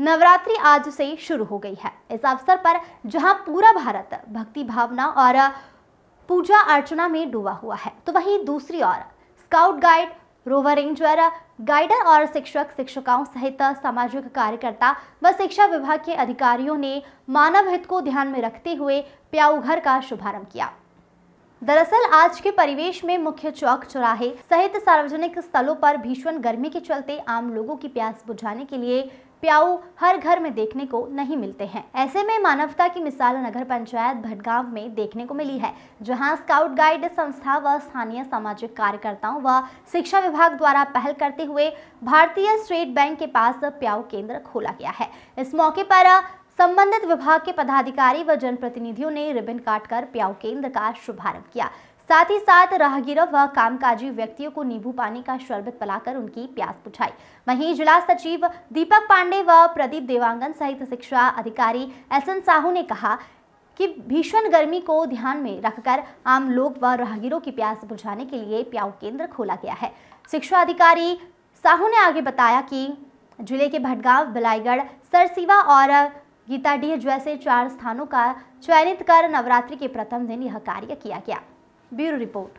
नवरात्रि आज से शुरू हो गई है। इस अवसर पर जहां पूरा भारत भक्ति भावना और पूजा अर्चना में डूबा हुआ है, तो वहीं दूसरी ओर scout guide, rover ranger, guider और शिक्षक शिक्षिकाओं सहित सामाजिक कार्यकर्ता व शिक्षा विभाग के अधिकारियों ने मानव हित को ध्यान में रखते हुए प्याऊ घर का शुभारंभ किया। दरअसल आज के परिवेश में मुख्य चौक चौराहे सहित सार्वजनिक स्थलों पर भीषण गर्मी के चलते आम लोगों की प्यास बुझाने के लिए प्याऊ हर घर में देखने को नहीं मिलते हैं। ऐसे में मानवता की मिसाल नगर पंचायत भटगांव में देखने को मिली है, जहां स्काउट गाइड संस्था व स्थानीय सामाजिक कार्यकर्ताओं व शिक्षा विभाग द्वारा पहल करते हुए भारतीय स्टेट बैंक के पास प्याऊ केंद्र खोला गया है। इस मौके पर संबंधित विभाग के पदाधिकारी व जनप्रतिनिधियों ने रिबन काटकर प्याऊ केंद्र का शुभारंभ किया। साथ ही साथ राहगीरों व कामकाजी व्यक्तियों को नींबू पानी का शरबत पिलाकर उनकी प्यास बुझाई। वहीं जिला सचिव दीपक पांडे व प्रदीप देवांगन सहित शिक्षा अधिकारी एसएन साहू ने कहा कि भीषण गर्मी को ध्यान में रखकर आम लोग व राहगीरों की प्यास बुझाने के लिए प्याऊ केंद्र खोला गया है। शिक्षा अधिकारी साहू ने आगे बताया कि जिले के भटगांव, बिलाईगढ़, सरसीवा और गीताडीह जैसे 4 स्थानों का चयनित कर नवरात्रि के प्रथम दिन यह कार्य किया गया। Bureau report.